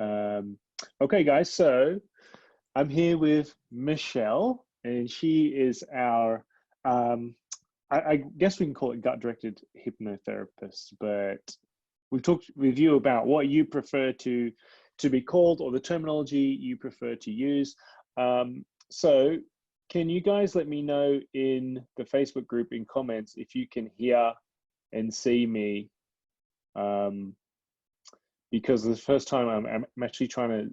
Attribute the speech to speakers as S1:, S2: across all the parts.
S1: Okay, guys, so I'm here with Michelle, and she is our, I guess we can call it gut-directed hypnotherapist, but we've talked with you about what you prefer to be called, or the terminology you prefer to use. So can you guys let me know in the Facebook group in comments if you can hear and see me? Because the first time I'm actually trying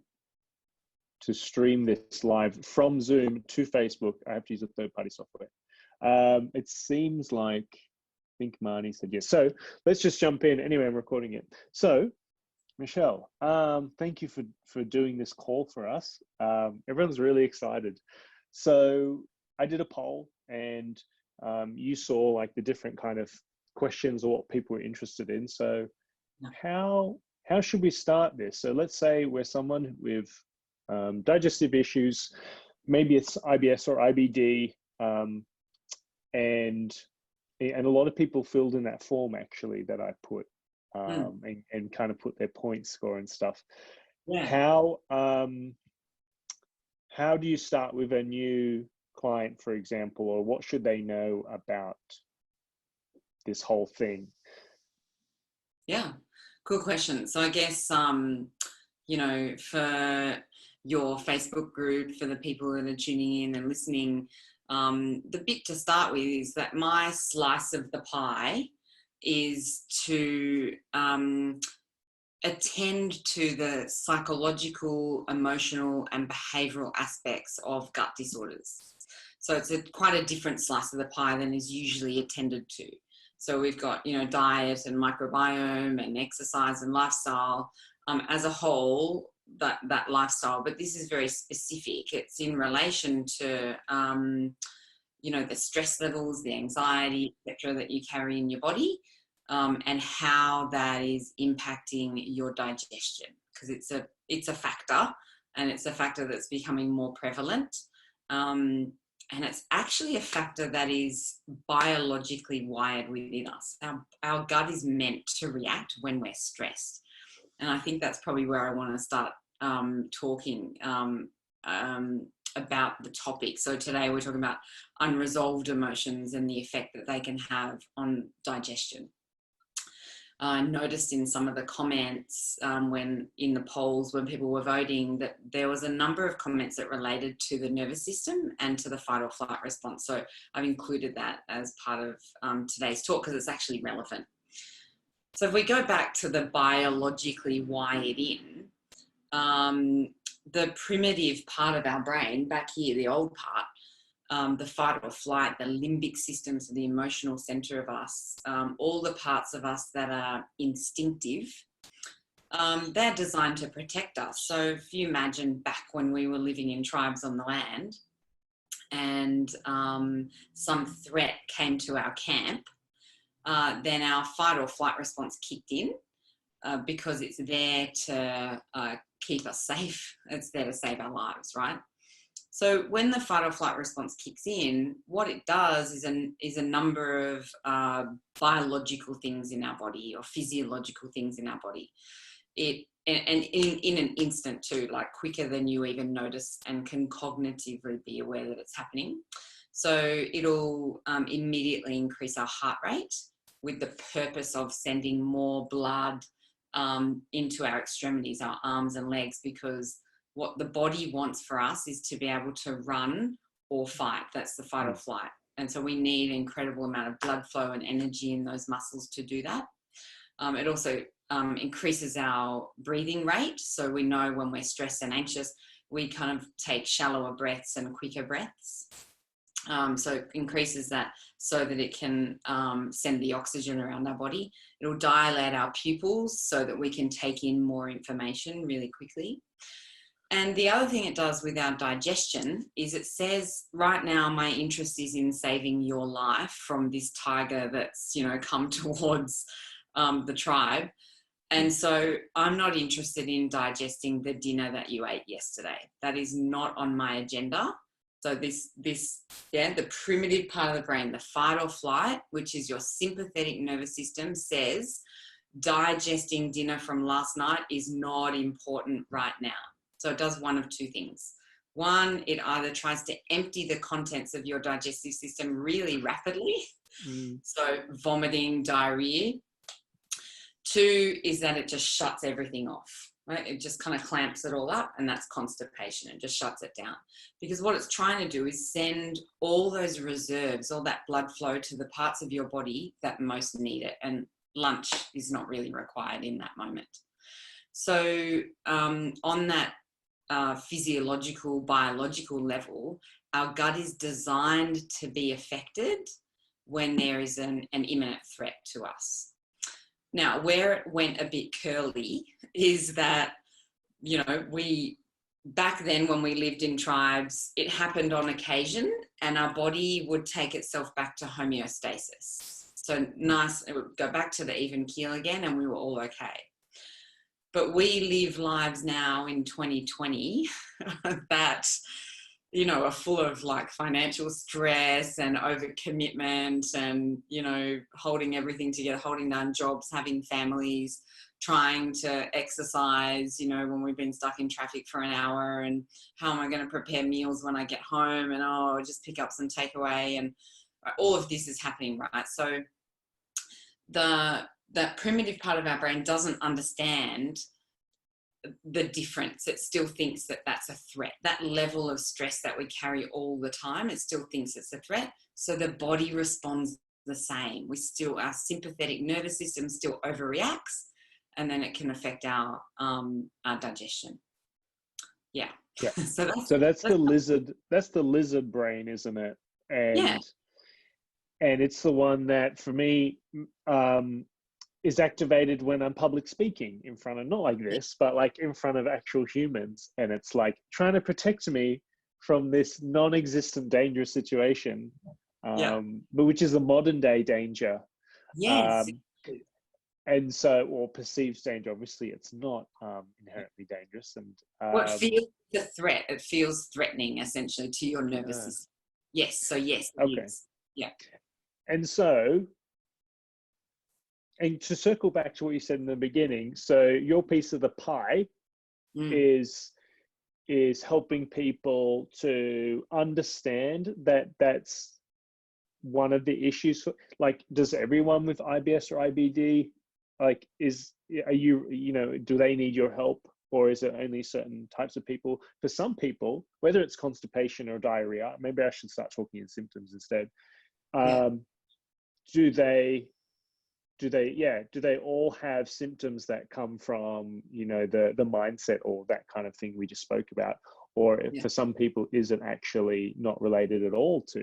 S1: to stream this live from Zoom to Facebook. I have to use a third-party software. It seems like, I think Marnie said yes. So let's just jump in. Anyway, I'm recording it. So Michelle, thank you for doing this call for us. Everyone's really excited. So I did a poll, and you saw like the different kind of questions or what people were interested in. So how should we start this? So let's say we're someone with digestive issues, maybe it's IBS or IBD, and a lot of people filled in that form actually that I put, and kind of put their point score and stuff. Yeah. How do you start with a new client, for example, or what should they know about this whole thing?
S2: Yeah, cool question. So I guess, you know, for your Facebook group, for the people that are tuning in and listening, the bit to start with is that my slice of the pie is to attend to the psychological, emotional, and behavioural aspects of gut disorders. So it's quite a different slice of the pie than is usually attended to. So we've got, you know, diet and microbiome and exercise and lifestyle as a whole, that lifestyle. But this is very specific. It's in relation to, you know, the stress levels, the anxiety, etc., that you carry in your body, and how that is impacting your digestion, because it's a factor, and it's a factor that's becoming more prevalent. And it's actually a factor that is biologically wired within us. Our gut is meant to react when we're stressed. And I think that's probably where I want to start talking about the topic. So today we're talking about unresolved emotions and the effect that they can have on digestion. I noticed in some of the comments when in the polls when people were voting that there was a number of comments that related to the nervous system and to the fight or flight response. So I've included that as part of today's talk because it's actually relevant. So if we go back to the biologically wired in, the primitive part of our brain back here, the old part, the fight or flight, the limbic system, so the emotional center of us, all the parts of us that are instinctive, they're designed to protect us. So if you imagine back when we were living in tribes on the land and some threat came to our camp, then our fight or flight response kicked in because it's there to keep us safe. It's there to save our lives, right? So when the fight or flight response kicks in, what it does is a number of biological things in our body or physiological things in our body. And in an instant too, like quicker than you even notice and can cognitively be aware that it's happening. So it'll immediately increase our heart rate with the purpose of sending more blood into our extremities, our arms and legs, because what the body wants for us is to be able to run or fight. That's the fight or flight. And so we need an incredible amount of blood flow and energy in those muscles to do that. It also increases our breathing rate. So we know when we're stressed and anxious, we kind of take shallower breaths and quicker breaths. So it increases that so that it can send the oxygen around our body. It'll dilate our pupils so that we can take in more information really quickly. And the other thing it does with our digestion is it says, right now, my interest is in saving your life from this tiger that's, you know, come towards the tribe. And so I'm not interested in digesting the dinner that you ate yesterday. That is not on my agenda. So the primitive part of the brain, the fight or flight, which is your sympathetic nervous system, says digesting dinner from last night is not important right now. So it does one of two things. One, it either tries to empty the contents of your digestive system really rapidly, so vomiting, diarrhea. Two is that it just shuts everything off, right? It just kind of clamps it all up, and that's constipation. It just shuts it down, because what it's trying to do is send all those reserves, all that blood flow to the parts of your body that most need it, and lunch is not really required in that moment. So on that physiological, biological level, our gut is designed to be affected when there is an imminent threat to us. Now, where it went a bit curly is that, you know, back then when we lived in tribes, it happened on occasion and our body would take itself back to homeostasis. So nice, it would go back to the even keel again and we were all okay. But we live lives now in 2020 that, you know, are full of like financial stress and overcommitment and, you know, holding everything together, holding down jobs, having families, trying to exercise, you know, when we've been stuck in traffic for an hour, and how am I going to prepare meals when I get home, and oh, just pick up some takeaway, and all of this is happening, right? So that primitive part of our brain doesn't understand the difference. It still thinks that that's a threat. That level of stress that we carry all the time, it still thinks it's a threat. So the body responds the same. Our sympathetic nervous system still overreacts, and then it can affect our digestion. Yeah.
S1: Yeah.
S2: so
S1: that's the lizard. That's the lizard brain, isn't it? And
S2: yeah.
S1: And it's the one that, for me, is activated when I'm public speaking in front of, not like this, but like in front of actual humans. And it's like trying to protect me from this non-existent dangerous situation, but which is a modern day danger.
S2: Yes.
S1: And so, or perceived danger, obviously it's not inherently dangerous. And
S2: what feels the threat, it feels threatening essentially to your nervous system. Yes. So yes, it is. Yeah.
S1: And so, and to circle back to what you said in the beginning, so your piece of the pie is helping people to understand that that's one of the issues. Like, does everyone with IBS or IBD, like, do they need your help, or is it only certain types of people? For some people, whether it's constipation or diarrhea, maybe I should start talking in symptoms instead. Do they all have symptoms that come from, you know, the mindset or that kind of thing we just spoke about? Or for some people, is it actually not related at all to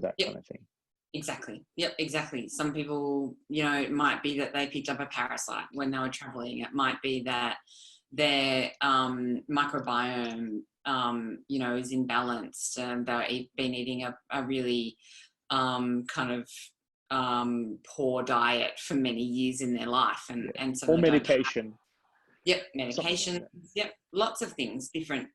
S1: that kind of thing?
S2: Exactly. Yep, exactly. Some people, you know, it might be that they picked up a parasite when they were traveling. It might be that their microbiome, you know, is imbalanced, and they've been eating a really kind of poor diet for many years in their life, and so
S1: or medication.
S2: Medication. Like lots of things, different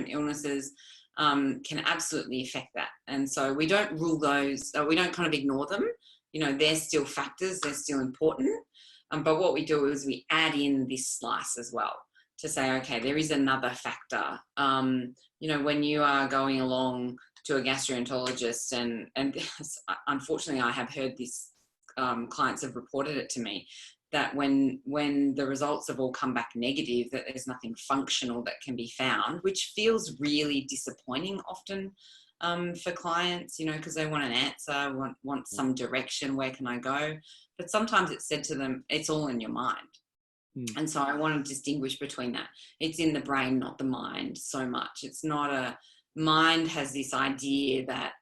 S2: illnesses can absolutely affect that. And so we don't rule those, we don't kind of ignore them. You know, they're still factors, they're still important. But what we do is we add in this slice as well to say, okay, there is another factor. You know, when you are going along to a gastroenterologist, and unfortunately I have heard this, clients have reported it to me, that when the results have all come back negative, that there's nothing functional that can be found, which feels really disappointing often for clients, you know, because they want an answer, want some direction, where can I go? But sometimes it's said to them, it's all in your mind. And so I want to distinguish between that. It's in the brain, not the mind so much. It's not a mind has this idea that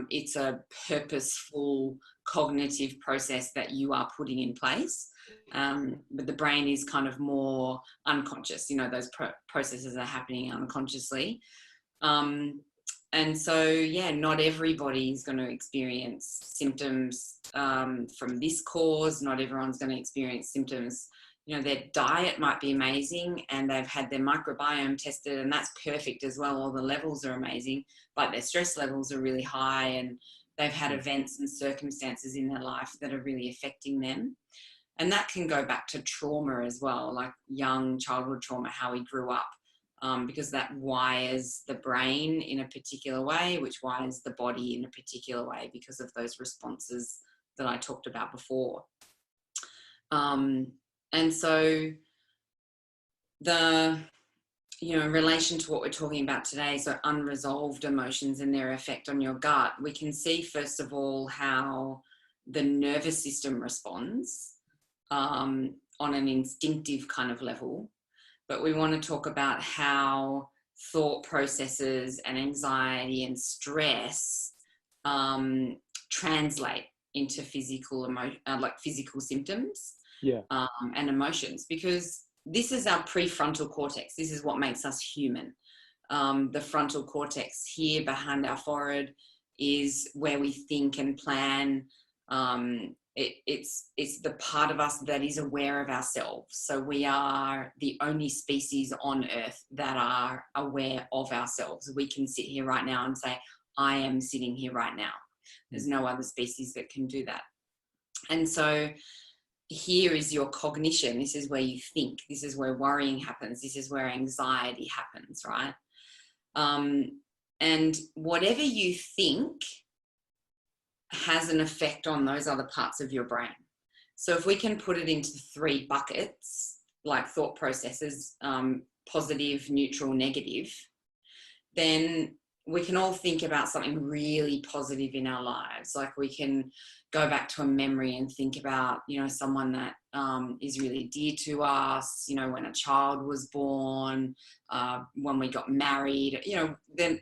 S2: it's a purposeful cognitive process that you are putting in place. But the brain is kind of more unconscious. You know, those processes are happening unconsciously. And so, not everybody is going to experience symptoms from this cause. Not everyone's going to experience symptoms. You know, their diet might be amazing and they've had their microbiome tested, and that's perfect as well. All the levels are amazing, but their stress levels are really high, and they've had events and circumstances in their life that are really affecting them. And that can go back to trauma as well, like young childhood trauma, how we grew up, because that wires the brain in a particular way, which wires the body in a particular way because of those responses that I talked about before. And so in relation to what we're talking about today, so unresolved emotions and their effect on your gut, we can see, first of all, how the nervous system responds on an instinctive kind of level. But we want to talk about how thought processes and anxiety and stress translate into physical symptoms and emotions, because this is our prefrontal cortex. This is what makes us human. The frontal cortex here behind our forehead is where we think and plan. It's the part of us that is aware of ourselves. So we are the only species on Earth that are aware of ourselves. We can sit here right now and say, I am sitting here right now. There's no other species that can do that. And so here is your cognition. This is where you think. This is where worrying happens. This is where anxiety happens, right? And whatever you think has an effect on those other parts of your brain. So if we can put it into 3 buckets, like thought processes, positive, neutral, negative, then we can all think about something really positive in our lives. Like we can go back to a memory and think about, someone that is really dear to us, when a child was born, when we got married, then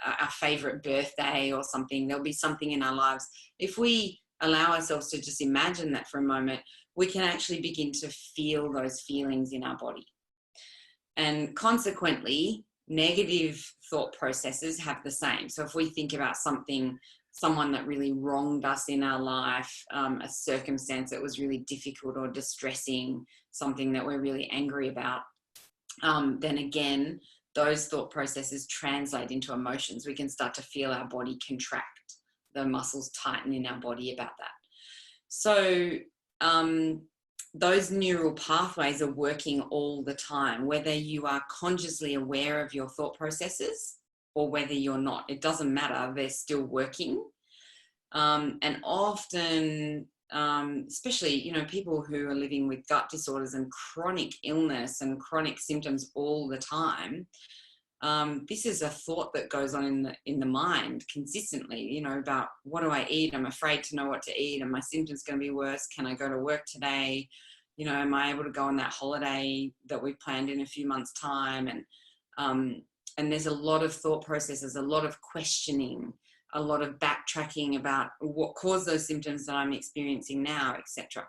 S2: our favorite birthday or something. There'll be something in our lives. If we allow ourselves to just imagine that for a moment, we can actually begin to feel those feelings in our body. And consequently, negative thought processes have the same. So if we think about someone that really wronged us in our life, a circumstance that was really difficult or distressing, something that we're really angry about, then again, those thought processes translate into emotions. We can start to feel our body contract, the muscles tighten in our body about that. So those neural pathways are working all the time, whether you are consciously aware of your thought processes or whether you're not. It doesn't matter, they're still working. And often, especially, people who are living with gut disorders and chronic illness and chronic symptoms all the time, this is a thought that goes on in the mind consistently, about what do I eat? I'm afraid to know what to eat. Are my symptoms going to be worse? Can I go to work today? Am I able to go on that holiday that we've planned in a few months' time? And there's a lot of thought processes, a lot of questioning, a lot of backtracking about what caused those symptoms that I'm experiencing now, etc.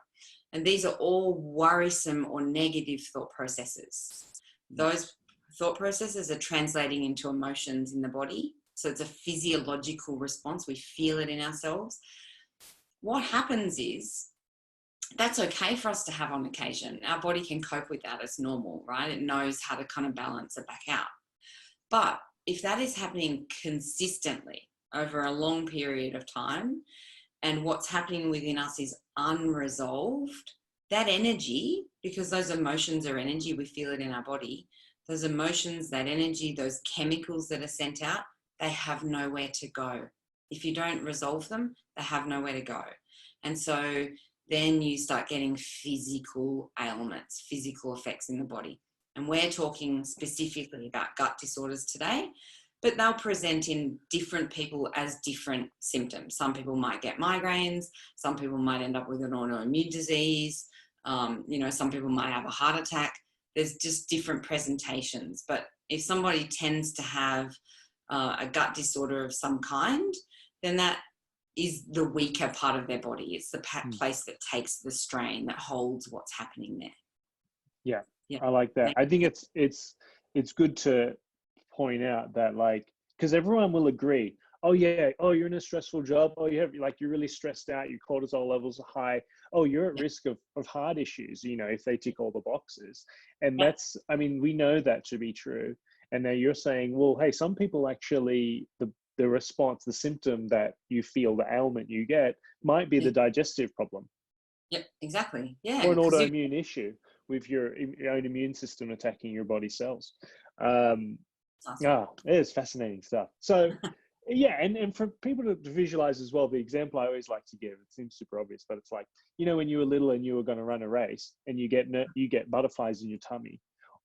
S2: And these are all worrisome or negative thought processes. Those thought processes are translating into emotions in the body. So it's a physiological response. We feel it in ourselves. What happens is that's okay for us to have on occasion. Our body can cope with that. It's normal, right? It knows how to kind of balance it back out. But if that is happening consistently over a long period of time, and what's happening within us is unresolved, that energy, because those emotions are energy, we feel it in our body, those emotions, that energy, those chemicals that are sent out, they have nowhere to go. If you don't resolve them, they have nowhere to go. And so then you start getting physical ailments, physical effects in the body. And we're talking specifically about gut disorders today, but they'll present in different people as different symptoms. Some people might get migraines. Some people might end up with an autoimmune disease. Some people might have a heart attack. There's just different presentations. But if somebody tends to have a gut disorder of some kind, then that is the weaker part of their body. It's the place that takes the strain, that holds what's happening there.
S1: Yeah, I like that. I think it's good to point out that, because everyone will agree, oh yeah, oh, you're in a stressful job, oh, you're really stressed out, your cortisol levels are high, oh, you're at risk of heart issues, if they tick all the boxes. And that's, we know that to be true. And now you're saying, well, hey, some people actually, the response, the symptom that you feel, the ailment you get might be the digestive problem.
S2: Yep, exactly. Yeah,
S1: or an
S2: because you.
S1: autoimmune issue with your own immune system attacking your body cells. Um, it's fascinating stuff. So, yeah, and for people to visualize as well, the example I always like to give, it seems super obvious, but it's like, when you were little and you were going to run a race and you get butterflies in your tummy,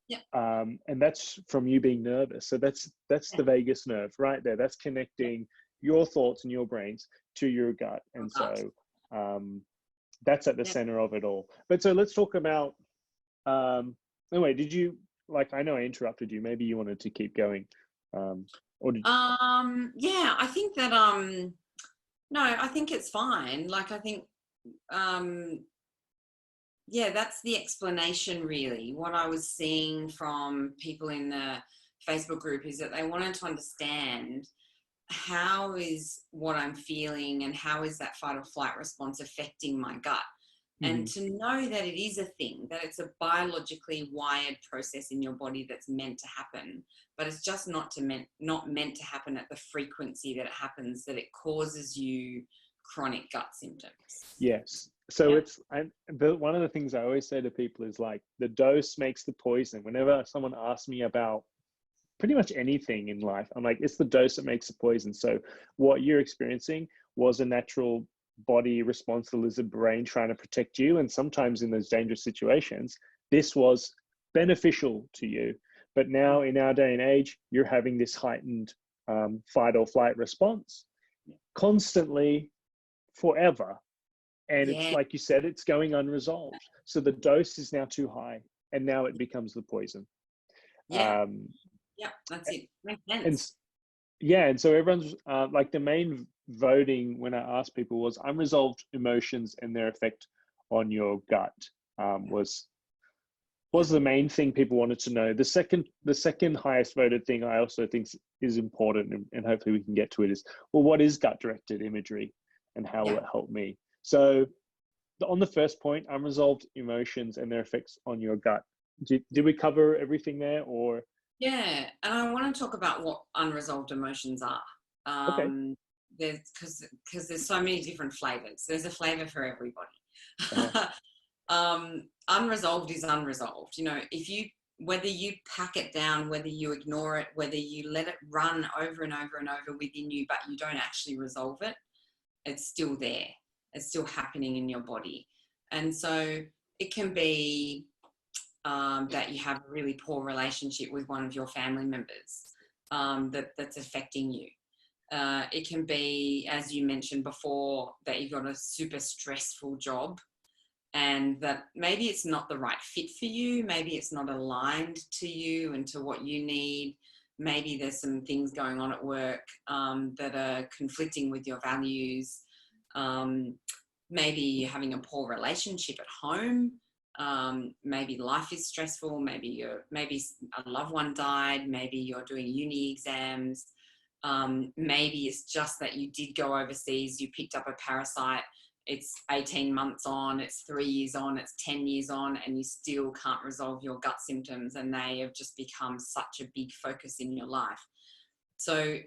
S2: Yeah.
S1: and that's from you being nervous. So that's the vagus nerve right there. That's connecting your thoughts and your brains to your gut, and so that's at the center of it all. But so let's talk about. Anyway, did you I know I interrupted you. Maybe you wanted to keep going, or did?
S2: Yeah, I think that no, I think it's fine. Like, I think yeah, that's the explanation really. What I was seeing from people in the Facebook group is that they wanted to understand how is what I'm feeling and how is that fight or flight response affecting my gut. And to know that it is a thing, that it's a biologically wired process in your body that's meant to happen, but it's just not meant to happen at the frequency that it happens, that it causes you chronic gut symptoms.
S1: Yes. So one of the things I always say to people is like, the dose makes the poison. Whenever someone asks me about pretty much anything in life, I'm like, it's the dose that makes the poison. So what you're experiencing was a natural body response, the lizard brain trying to protect you. And sometimes in those dangerous situations, this was beneficial to you. But now in our day and age, you're having this heightened fight or flight response constantly, forever. And it's like you said, it's going unresolved. So the dose is now too high, and now it becomes the poison.
S2: Yeah, that's it. Makes sense.
S1: And so everyone's like, the main voting when I asked people was unresolved emotions and their effect on your gut was the main thing people wanted to know. The second highest voted thing I also think is important, and hopefully we can get to it, is, well, what is gut directed imagery and how will it help me? So on the first point, unresolved emotions and their effects on your gut, did we cover everything there, or?
S2: Yeah, and I want to talk about what unresolved emotions are.
S1: Okay.
S2: Because there's so many different flavors. There's a flavor for everybody. Unresolved is unresolved. Whether you pack it down, whether you ignore it, whether you let it run over and over and over within you, but you don't actually resolve it, it's still there. It's still happening in your body. And so it can be that you have a really poor relationship with one of your family members that's affecting you. It can be, as you mentioned before, that you've got a super stressful job and that maybe it's not the right fit for you. Maybe it's not aligned to you and to what you need. Maybe there's some things going on at work that are conflicting with your values. Maybe you're having a poor relationship at home. Maybe life is stressful. Maybe a loved one died. Maybe you're doing uni exams. Maybe it's just that you did go overseas. You picked up a parasite. It's 18 months on, it's 3 years on, it's 10 years on, and you still can't resolve your gut symptoms, and they have just become such a big focus in your life. So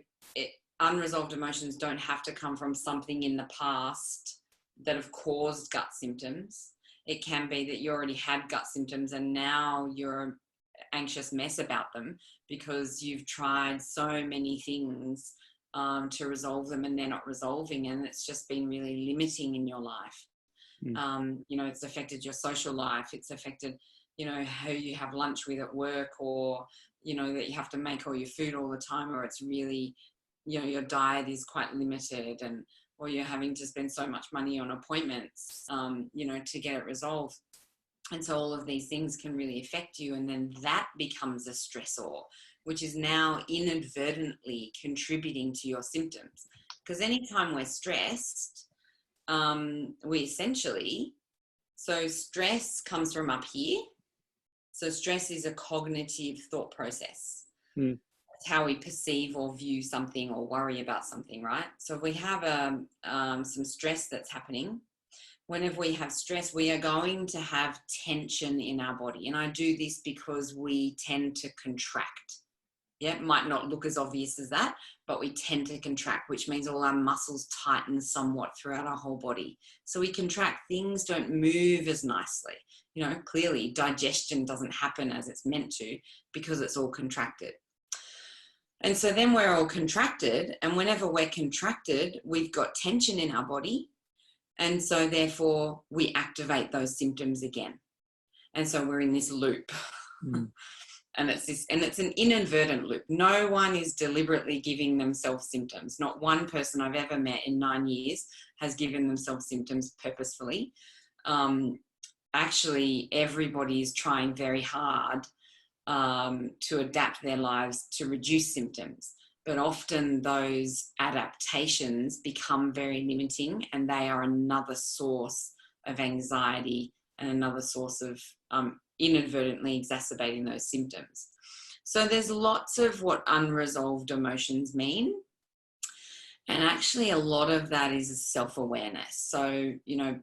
S2: unresolved emotions don't have to come from something in the past that have caused gut symptoms. It can be that you already had gut symptoms and now you're an anxious mess about them because you've tried so many things to resolve them and they're not resolving, and it's just been really limiting in your life. It's affected your social life. It's affected, who you have lunch with at work, or, that you have to make all your food all the time, or it's really, your diet is quite limited, or you're having to spend so much money on appointments, to get it resolved. And so all of these things can really affect you. And then that becomes a stressor, which is now inadvertently contributing to your symptoms. Because anytime we're stressed, we essentially, so stress comes from up here. So stress is a cognitive thought process. It's how we perceive or view something or worry about something, right? So if we have some stress that's happening, whenever we have stress, we are going to have tension in our body. And I do this because we tend to contract. Yeah, it might not look as obvious as that, but we tend to contract, which means all our muscles tighten somewhat throughout our whole body. So we contract, things don't move as nicely. You know, clearly digestion doesn't happen as it's meant to because it's all contracted. And so then we're all contracted, and whenever we're contracted, we've got tension in our body. And so therefore we activate those symptoms again. And so we're in this loop.
S1: Mm.
S2: And it's an inadvertent loop. No one is deliberately giving themselves symptoms. Not one person I've ever met in 9 years has given themselves symptoms purposefully. Actually, everybody is trying very hard to adapt their lives to reduce symptoms. But often those adaptations become very limiting, and they are another source of anxiety and another source of inadvertently exacerbating those symptoms. So there's lots of what unresolved emotions mean. And actually a lot of that is self-awareness. So, you know,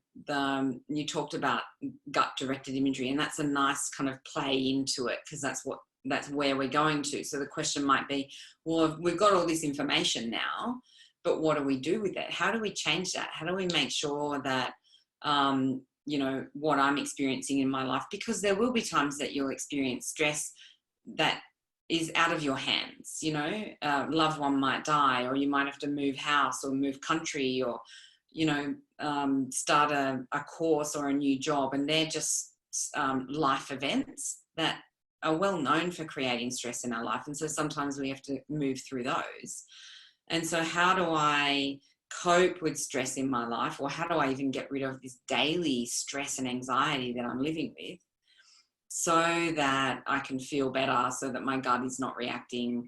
S2: you talked about gut-directed imagery, and that's a nice kind of play into it, because that's where we're going to. So the question might be, well, we've got all this information now, but what do we do with it? How do we change that? How do we make sure that, you know, what I'm experiencing in my life, because there will be times that you'll experience stress that is out of your hands, you know, loved one might die, or you might have to move house or move country, or, you know, start a course or a new job. And they're just life events that are well known for creating stress in our life. And so sometimes we have to move through those. And so how do I cope with stress in my life, or how do I even get rid of this daily stress and anxiety that I'm living with, so that I can feel better, so that my gut is not reacting,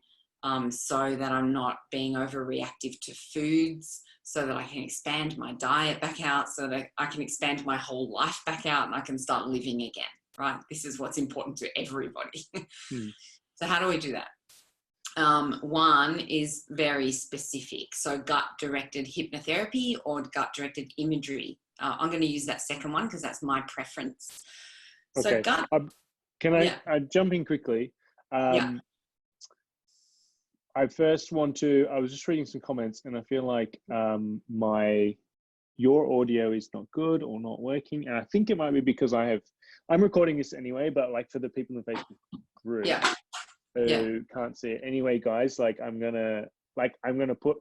S2: so that I'm not being overreactive to foods, so that I can expand my diet back out, so that I can expand my whole life back out and I can start living again, right? This is what's important to everybody. So how do we do that? One is very specific. So gut-directed hypnotherapy or gut-directed imagery. I'm going to use that second one because that's my preference.
S1: Okay.
S2: So
S1: can I jump in quickly?
S2: Yeah.
S1: I first want to, I was just reading some comments, and I feel like your audio is not good or not working. And I think it might be because I'm recording this anyway, but like for the people in the Facebook group who can't see it. Anyway, guys, like I'm gonna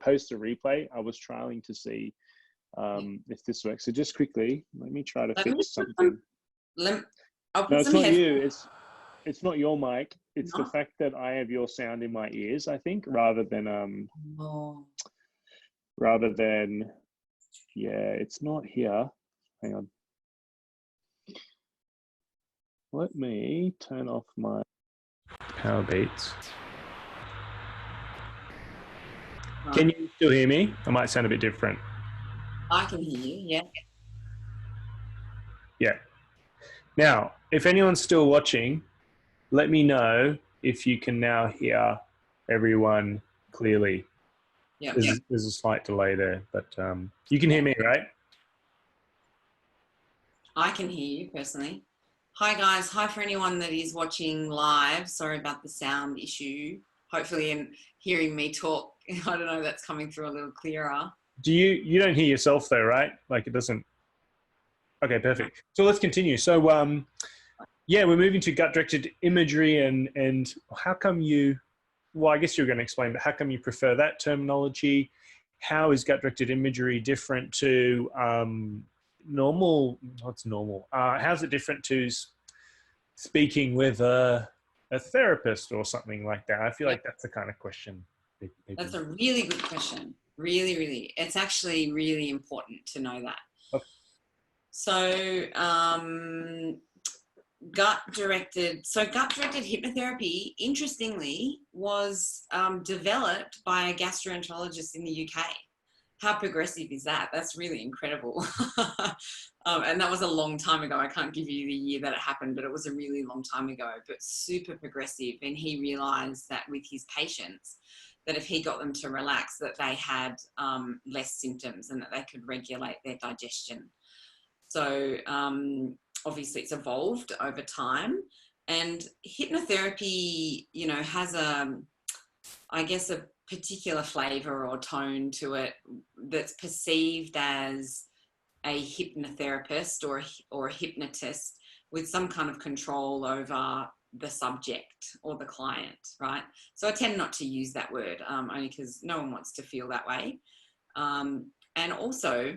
S1: post a replay. I was trialing to see if this works. So just quickly, let me try to fix something.
S2: No,
S1: it's not you. It's not your mic. It's the fact that I have your sound in my ears, I think, rather than it's not here. Hang on. Let me turn off my power beats. Can you still hear me? I might sound a bit different.
S2: I can hear you, yeah.
S1: Yeah. Now, if anyone's still watching, let me know if you can now hear everyone clearly.
S2: Yeah.
S1: There's a slight delay there, but you can hear me, right?
S2: I can hear you personally. Hi guys, hi for anyone that is watching live. Sorry about the sound issue. Hopefully in hearing me talk, I don't know, that's coming through a little clearer.
S1: You don't hear yourself though, right? Like it doesn't. Okay, perfect. So let's continue. So we're moving to gut-directed imagery, and how come well, I guess you're going to explain, but how come you prefer that terminology? How is gut-directed imagery different to normal? What's normal? How's it different to speaking with a therapist or something like that? I feel like that's the kind of question.
S2: That's a really good question. Really, really. It's actually really important to know that.
S1: Okay.
S2: So gut-directed hypnotherapy, interestingly, was developed by a gastroenterologist in the UK. How progressive is that? That's really incredible. And that was a long time ago. I can't give you the year that it happened, but it was a really long time ago, but super progressive. And he realized that with his patients, that if he got them to relax, that they had less symptoms and that they could regulate their digestion. So obviously it's evolved over time, and hypnotherapy, you know, has I guess, a particular flavor or tone to it that's perceived as a hypnotherapist or a hypnotist with some kind of control over the subject or the client, right? So I tend not to use that word, only because no one wants to feel that way. And also,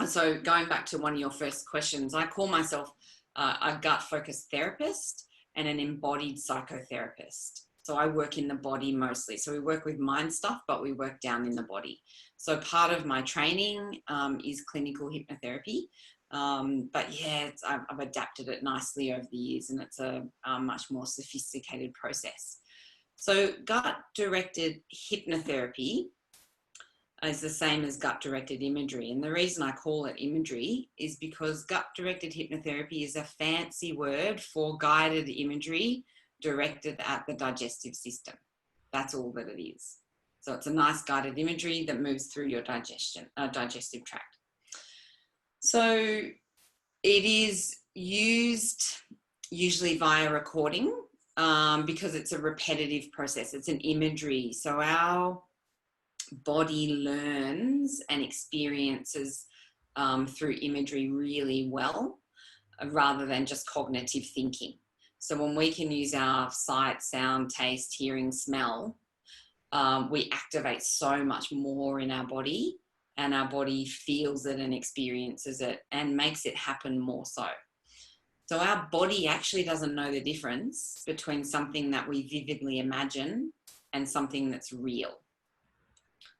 S2: so going back to one of your first questions, I call myself a gut-focused therapist and an embodied psychotherapist. So I work in the body mostly. So we work with mind stuff, but we work down in the body. So part of my training is clinical hypnotherapy. But yeah, I've adapted it nicely over the years, and it's a much more sophisticated process. So gut-directed hypnotherapy is the same as gut-directed imagery. And the reason I call it imagery is because gut-directed hypnotherapy is a fancy word for guided imagery directed at the digestive system. That's all that it is. So it's a nice guided imagery that moves through your digestive tract. So it is used usually via recording because it's a repetitive process. It's an imagery. So our body learns and experiences through imagery really well, rather than just cognitive thinking. So when we can use our sight, sound, taste, hearing, smell, we activate so much more in our body, and our body feels it and experiences it and makes it happen more so. So our body actually doesn't know the difference between something that we vividly imagine and something that's real.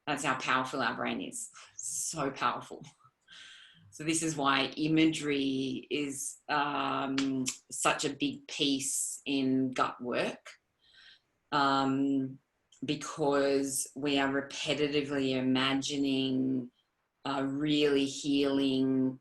S2: That's how powerful our brain is. So powerful. So this is why imagery is such a big piece in gut work, because we are repetitively imagining a really healing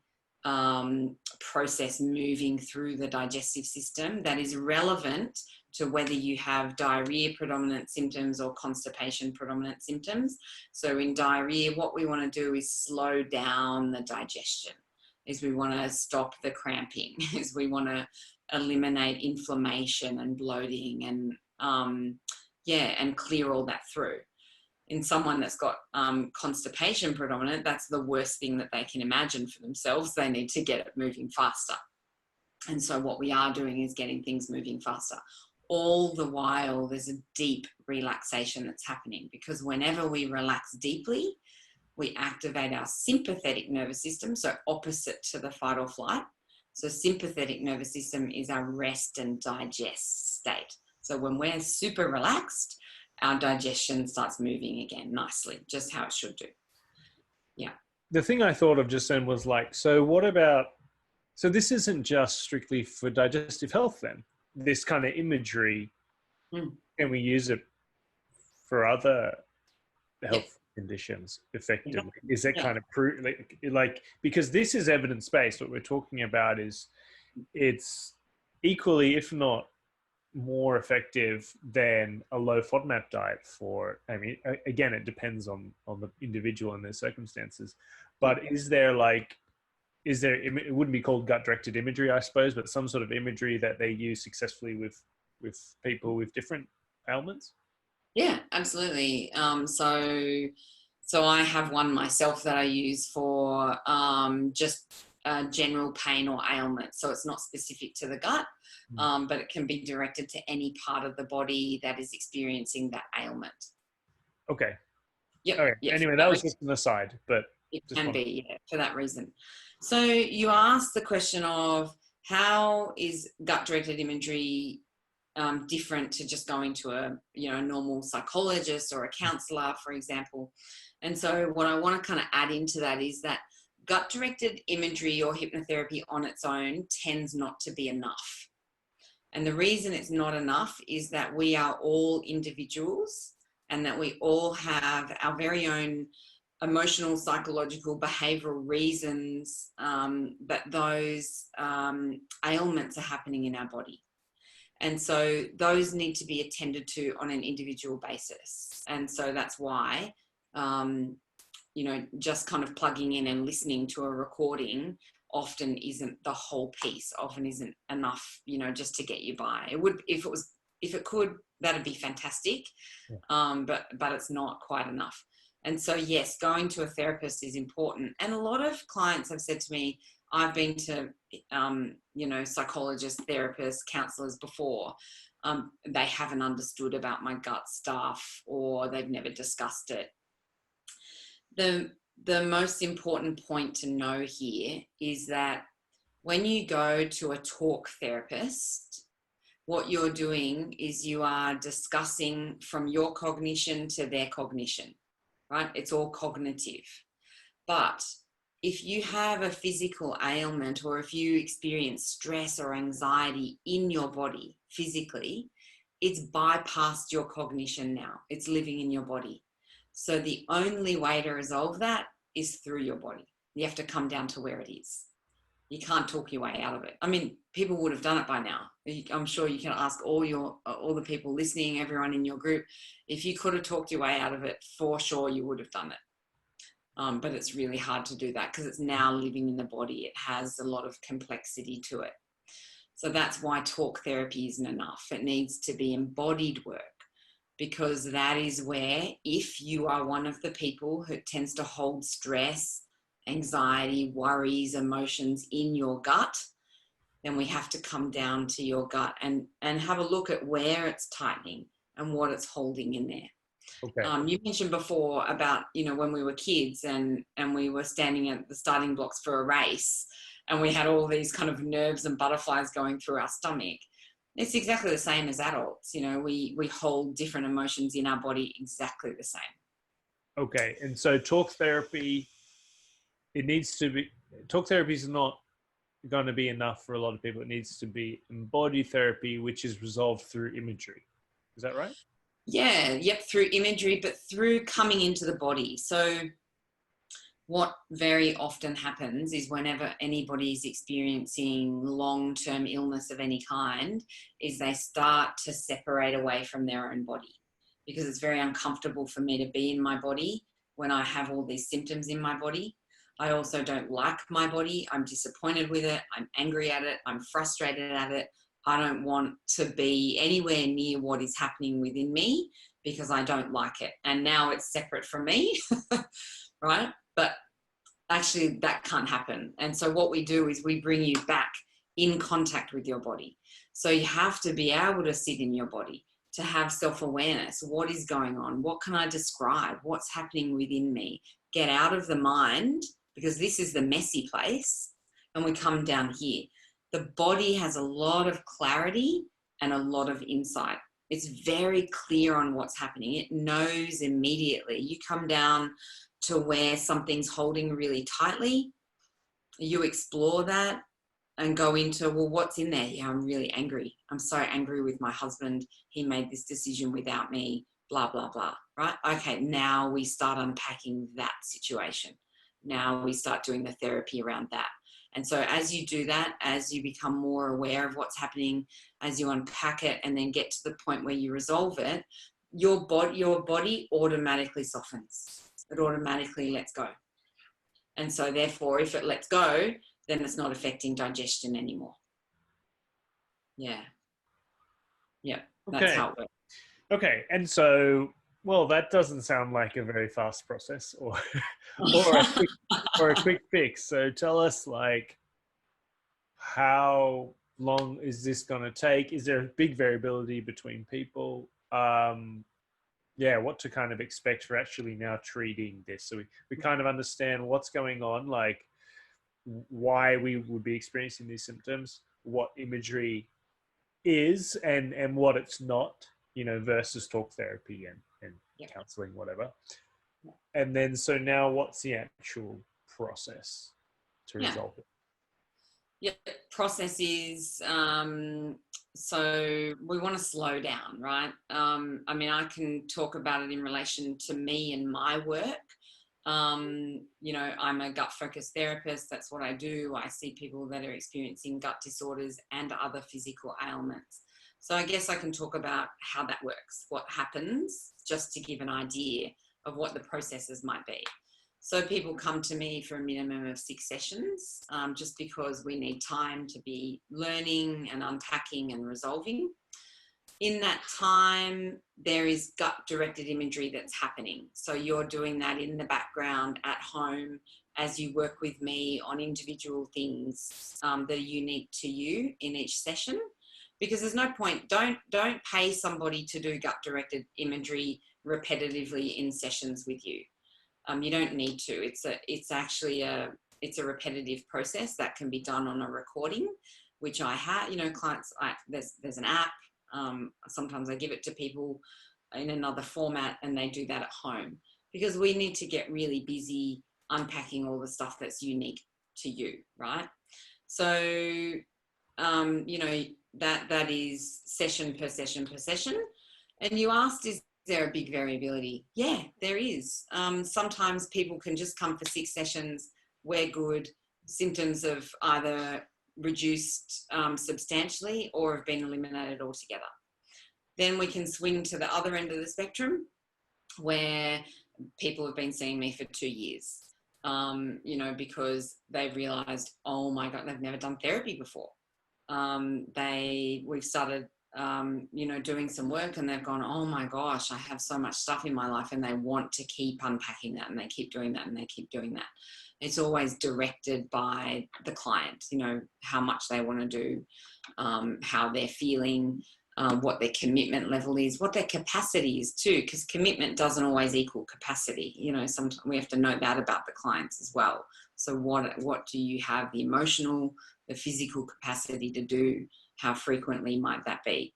S2: process moving through the digestive system that is relevant to whether you have diarrhea predominant symptoms or constipation predominant symptoms. So in diarrhea, what we want to do is slow down the digestion, is we want to stop the cramping, is we want to eliminate inflammation and bloating and and clear all that through. In someone that's got constipation predominant, that's the worst thing that they can imagine for themselves. They need to get it moving faster. And so what we are doing is getting things moving faster. All the while, there's a deep relaxation that's happening, because whenever we relax deeply, we activate our sympathetic nervous system, so opposite to the fight or flight. So sympathetic nervous system is our rest and digest state. So when we're super relaxed, our digestion starts moving again nicely, just how it should do. Yeah.
S1: The thing I thought of just then was like, so what about, so this isn't just strictly for digestive health then? This kind of imagery, can we use it for other health conditions effectively? Is that kind of proof, like, because this is evidence-based, what we're talking about is, it's equally, if not more effective than a low FODMAP diet for, I mean, again, it depends on the individual and their circumstances, but is there, it wouldn't be called gut-directed imagery, I suppose, but some sort of imagery that they use successfully with people with different ailments?
S2: Yeah, absolutely. So I have one myself that I use for just general pain or ailment. So it's not specific to the gut, but it can be directed to any part of the body that is experiencing that ailment.
S1: Okay.
S2: Yep.
S1: Okay.
S2: Yep.
S1: Anyway, that was just an aside, but
S2: it can be, for that reason. So you asked the question of, how is gut-directed imagery different to just going to a normal psychologist or a counselor, for example? And so what I want to kind of add into that is that gut-directed imagery or hypnotherapy on its own tends not to be enough. And the reason it's not enough is that we are all individuals, and that we all have our very own emotional, psychological, behavioral reasons that those ailments are happening in our body. And so those need to be attended to on an individual basis. And so that's why, just kind of plugging in and listening to a recording often isn't the whole piece, often isn't enough, just to get you by. It would, if it was if it could, that'd be fantastic. But it's not quite enough. And so, yes, going to a therapist is important. And a lot of clients have said to me, I've been to, psychologists, therapists, counselors before. They haven't understood about my gut stuff, or they've never discussed it. The most important point to know here is that when you go to a talk therapist, what you're doing is you are discussing from your cognition to their cognition, right? It's all cognitive. But if you have a physical ailment, or if you experience stress or anxiety in your body physically, it's bypassed your cognition now. It's living in your body. So the only way to resolve that is through your body. You have to come down to where it is. You can't talk your way out of it. I mean, people would have done it by now. I'm sure you can ask all the people listening, everyone in your group. If you could have talked your way out of it, for sure you would have done it. But it's really hard to do that because it's now living in the body. It has a lot of complexity to it. So that's why talk therapy isn't enough. It needs to be embodied work, because that is where, if you are one of the people who tends to hold stress, anxiety, worries, emotions in your gut, then we have to come down to your gut and have a look at where it's tightening and what it's holding in there.
S3: Okay.
S2: You mentioned before about, when we were kids and we were standing at the starting blocks for a race and we had all these kind of nerves and butterflies going through our stomach. It's exactly the same as adults. We hold different emotions in our body exactly the same.
S3: Okay. And so talk therapy, talk therapy is not going to be enough for a lot of people. It needs to be embodied therapy, which is resolved through imagery. Is that right?
S2: Yeah, yep, through imagery, but through coming into the body. So what very often happens is whenever anybody is experiencing long-term illness of any kind, is they start to separate away from their own body, because it's very uncomfortable for me to be in my body when I have all these symptoms in my body. I also don't like my body. I'm disappointed with it. I'm angry at it. I'm frustrated at it. I don't want to be anywhere near what is happening within me because I don't like it. And now it's separate from me, right? But actually that can't happen. And so what we do is we bring you back in contact with your body. So you have to be able to sit in your body, to have self-awareness. What is going on? What can I describe? What's happening within me? Get out of the mind, because this is the messy place, and we come down here. The body has a lot of clarity and a lot of insight. It's very clear on what's happening. It knows immediately. You come down to where something's holding really tightly, you explore that and go into, well, what's in there? Yeah, I'm really angry. I'm so angry with my husband. He made this decision without me, blah, blah, blah, right? Okay, now we start unpacking that situation. Now we start doing the therapy around that. And so as you do that, as you become more aware of what's happening, as you unpack it and then get to the point where you resolve it, your body automatically softens. It automatically lets go. And so therefore, if it lets go, then it's not affecting digestion anymore. Yeah. Yeah. That's how it works.
S3: Okay. And so, well, that doesn't sound like a very fast process or a quick fix. So tell us, like, how long is this going to take? Is there a big variability between people? What to kind of expect for actually now treating this. So we kind of understand what's going on, like why we would be experiencing these symptoms, what imagery is and what it's not, versus talk therapy and counseling, whatever. And then, so now what's the actual process to resolve it?
S2: Yeah, process is, so we want to slow down, right? I mean, I can talk about it in relation to me and my work. I'm a gut-focused therapist. That's what I do. I see people that are experiencing gut disorders and other physical ailments. So I guess I can talk about how that works, what happens, just to give an idea of what the processes might be. So people come to me for a minimum of 6 sessions, just because we need time to be learning and unpacking and resolving. in that time, there is gut-directed imagery that's happening. So you're doing that in the background at home as you work with me on individual things that are unique to you in each session. Because there's no point, don't pay somebody to do gut-directed imagery repetitively in sessions with you. You don't need to. It's actually a repetitive process that can be done on a recording, which I have, clients, there's an app. Sometimes I give it to people in another format and they do that at home, because we need to get really busy unpacking all the stuff that's unique to you, right? So, that is session per session per session. And you asked, is there a big variability? Yeah, there is. Sometimes people can just come for 6 sessions, we're good, symptoms have either reduced substantially or have been eliminated altogether. Then we can swing to the other end of the spectrum where people have been seeing me for 2 years, because they've realized, oh my God, they've never done therapy before. We've started, doing some work and they've gone, oh my gosh, I have so much stuff in my life, and they want to keep unpacking that, and they keep doing that, and they keep doing that. It's always directed by the client, how much they want to do, how they're feeling, what their commitment level is, what their capacity is too, because commitment doesn't always equal capacity. Sometimes we have to know that about the clients as well. So what do you have the emotional, the physical capacity to do? How frequently might that be?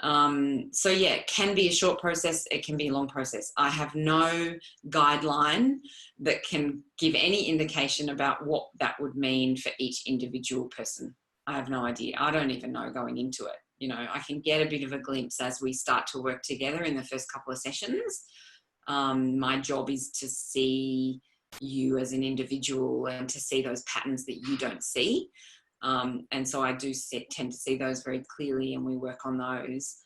S2: So yeah, it can be a short process, it can be a long process. I have no guideline that can give any indication about what that would mean for each individual person. I have no idea. I don't even know going into it. I can get a bit of a glimpse as we start to work together in the first couple of sessions. My job is to see you as an individual and to see those patterns that you don't see. And so I do tend to see those very clearly, and we work on those.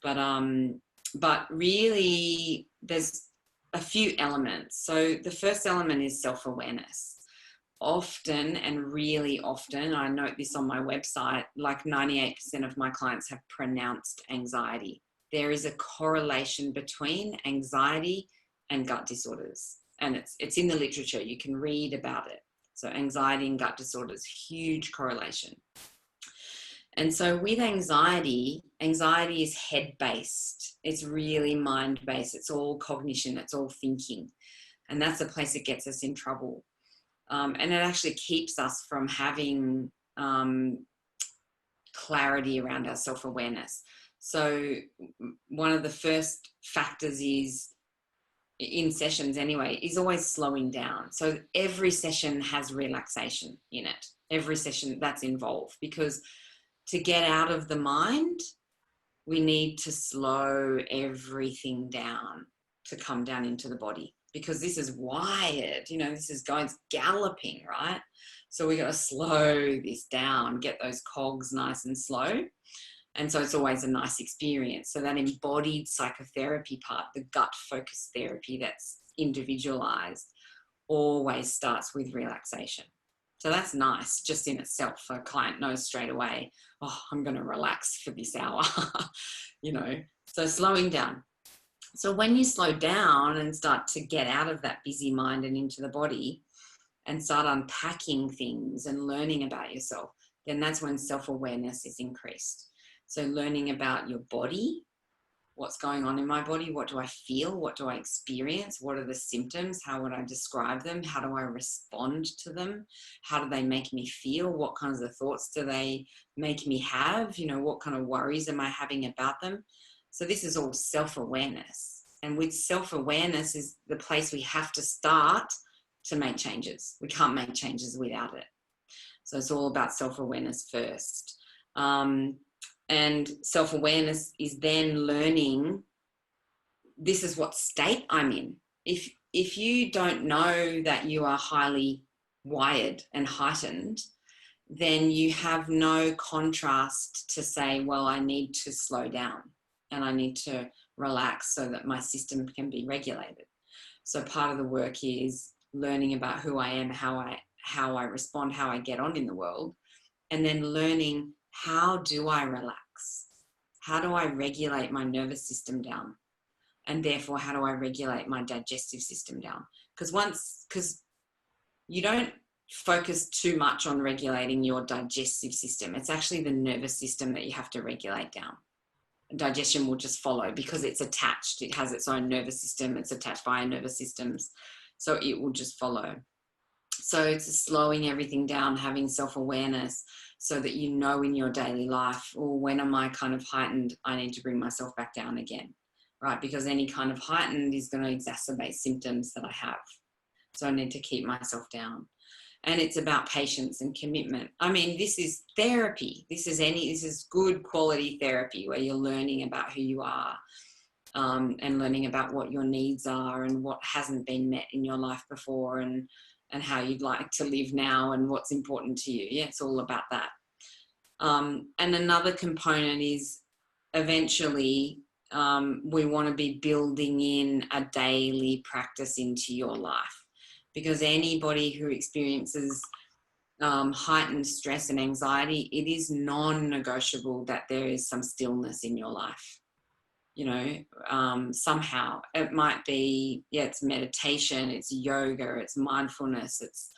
S2: But really, there's a few elements. So the first element is self-awareness. Often, and really often, I note this on my website, like 98% of my clients have pronounced anxiety. There is a correlation between anxiety and gut disorders. And it's in the literature. You can read about it. So anxiety and gut disorders, huge correlation. And so with anxiety is head-based. It's really mind-based. It's all cognition. It's all thinking. And that's the place that gets us in trouble. And it actually keeps us from having clarity around our self-awareness. So one of the first factors is, in sessions anyway, is always slowing down. So every session has relaxation in it. Every session that's involved, because to get out of the mind, we need to slow everything down to come down into the body, because this is wired, this is going galloping, right? So we got to slow this down, get those cogs nice and slow. And so it's always a nice experience. So that embodied psychotherapy part, the gut focused therapy that's individualized, always starts with relaxation. So that's nice just in itself. A client knows straight away, oh, I'm going to relax for this hour, So slowing down. So when you slow down and start to get out of that busy mind and into the body and start unpacking things and learning about yourself, then that's when self-awareness is increased. So learning about your body, what's going on in my body, what do I feel, what do I experience, what are the symptoms, how would I describe them, how do I respond to them, how do they make me feel, what kinds of thoughts do they make me have, what kind of worries am I having about them. So this is all self-awareness. And with self-awareness is the place we have to start to make changes. We can't make changes without it. So it's all about self-awareness first. And self-awareness is then learning, this is what state I'm in. If you don't know that you are highly wired and heightened, then you have no contrast to say, well, I need to slow down and I need to relax so that my system can be regulated. So part of the work is learning about who I am, how I respond, how I get on in the world, and then learning, how do I relax? how do I regulate my nervous system down? And therefore, how do I regulate my digestive system down? Because you don't focus too much on regulating your digestive system. It's actually the nervous system that you have to regulate down. Digestion will just follow because it's attached. It has its own nervous system. It's attached by nervous systems. So it will just follow. So it's slowing everything down, having self-awareness so that you know in your daily life, or when am I kind of heightened, I need to bring myself back down again, right? Because any kind of heightened is going to exacerbate symptoms that I have. So I need to keep myself down. And it's about patience and commitment. I mean, this is therapy. This is good quality therapy where you're learning about who you are, and learning about what your needs are and what hasn't been met in your life before, and how you'd like to live now and what's important to you. Yeah, it's all about that. And another component is eventually we want to be building in a daily practice into your life. Because anybody who experiences heightened stress and anxiety, it is non-negotiable that there is some stillness in your life. You know, somehow it might be, it's meditation, it's yoga, it's mindfulness, it's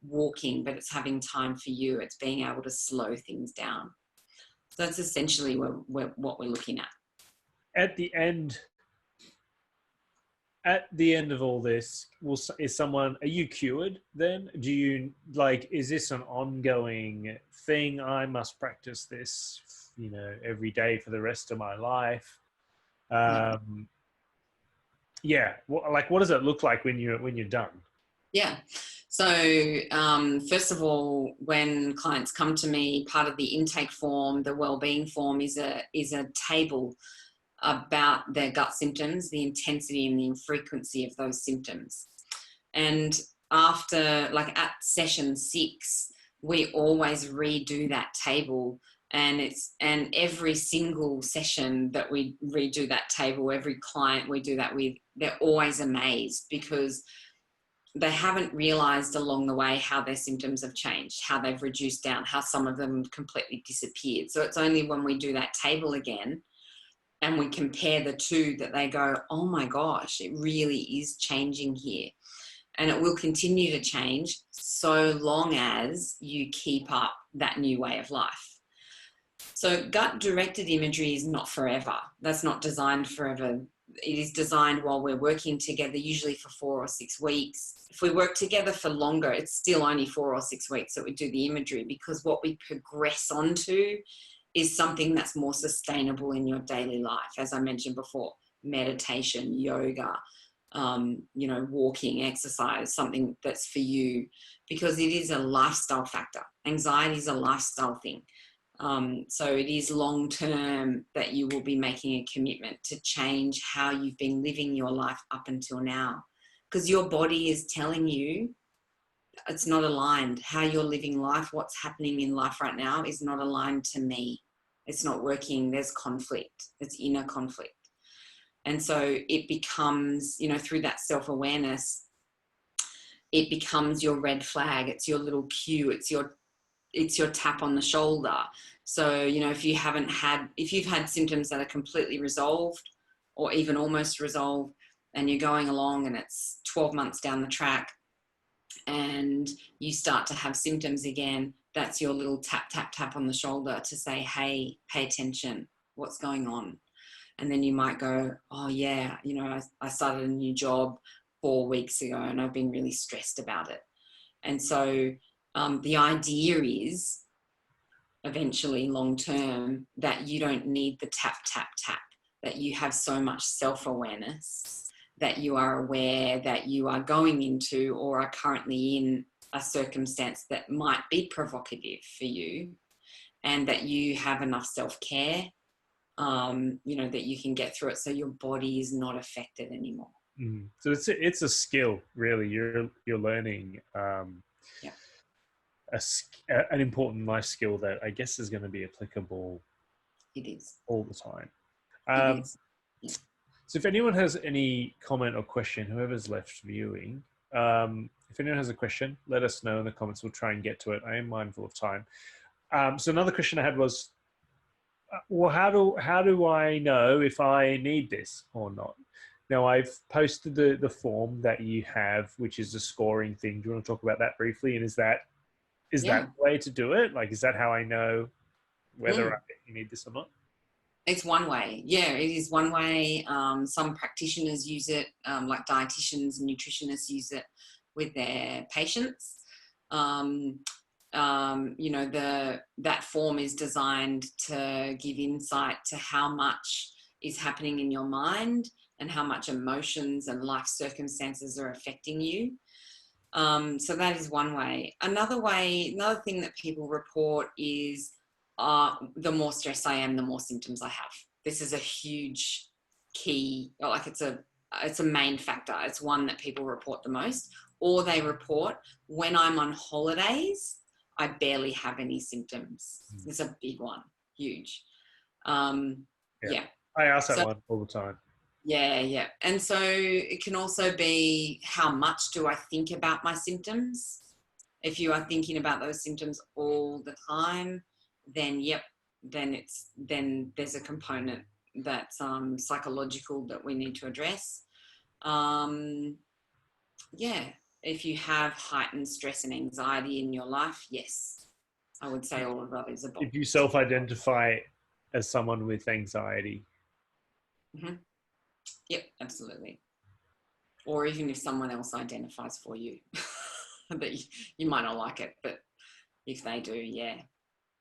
S2: walking, but it's having time for you. It's being able to slow things down. So that's essentially what we're looking at.
S3: At the end of all this, are you cured then? Do you, like, is this an ongoing thing? I must practice this, every day for the rest of my life. What does it look like when you're done?
S2: Yeah. So first of all, when clients come to me, part of the intake form, the wellbeing form, is a table about their gut symptoms, the intensity and the frequency of those symptoms. And after, like at session 6, we always redo that table. And every single session that we redo that table, every client we do that with, they're always amazed because they haven't realized along the way how their symptoms have changed, how they've reduced down, how some of them completely disappeared. So it's only when we do that table again and we compare the two that they go, oh my gosh, it really is changing here. And it will continue to change so long as you keep up that new way of life. So gut-directed imagery is not forever. That's not designed forever. It is designed while we're working together, usually for 4 or 6 weeks. If we work together for longer, it's still only 4 or 6 weeks that we do the imagery, because what we progress onto is something that's more sustainable in your daily life. As I mentioned before, meditation, yoga, walking, exercise, something that's for you, because it is a lifestyle factor. Anxiety is a lifestyle thing. So it is long-term that you will be making a commitment to change how you've been living your life up until now, because your body is telling you it's not aligned. How you're living life, what's happening in life right now is not aligned to me. It's not working. There's conflict. It's inner conflict. And so it becomes, through that self-awareness, it becomes your red flag. It's your little cue. It's your tap on the shoulder. So, if you've had symptoms that are completely resolved or even almost resolved, and you're going along and it's 12 months down the track and you start to have symptoms again, that's your little tap, tap, tap on the shoulder to say, hey, pay attention, what's going on? And then you might go, oh yeah, I started a new job 4 weeks ago and I've been really stressed about it. And so the idea is eventually long term that you don't need the tap, tap, tap, that you have so much self-awareness that you are aware that you are going into or are currently in a circumstance that might be provocative for you, and that you have enough self-care, that you can get through it so your body is not affected anymore.
S3: So it's a skill, really. You're learning an important life skill that I guess is going to be applicable.
S2: It is
S3: all the time.
S2: It is. Yeah.
S3: So if anyone has any comment or question, whoever's left viewing, if anyone has a question, let us know in the comments. We'll try and get to it. I am mindful of time. So another question I had was, well, how do I know if I need this or not? Now, I've posted the form that you have, which is a scoring thing. Do you want to talk about that briefly? And is that
S2: Yeah.
S3: the way to do it? Like, is that how I know whether
S2: Mm.
S3: I need this or not?
S2: It's one way. Yeah, it is one way. Some practitioners use it, like dietitians and nutritionists use it with their patients. You know, that form is designed to give insight to how much is happening in your mind and how much emotions and life circumstances are affecting you. So that is one way. Another thing that people report is the more stressed I am, the more symptoms I have. This is a huge key, like it's a main factor. It's one that people report the most, or they report when I'm on holidays, I barely have any symptoms. It's a big one, huge. Yeah.
S3: I ask that
S2: So
S3: one all the time.
S2: yeah. And so it can also be, how much do I think about my symptoms? If you are thinking about those symptoms all the time, then then there's a component that's psychological that we need to address. Yeah, if you have heightened stress and anxiety in your life, yes, I would say all of that is a box.
S3: If you self-identify as someone with anxiety.
S2: Mm-hmm. Yep, absolutely. Or even if someone else identifies for you, but you might not like it, but if they do, yeah,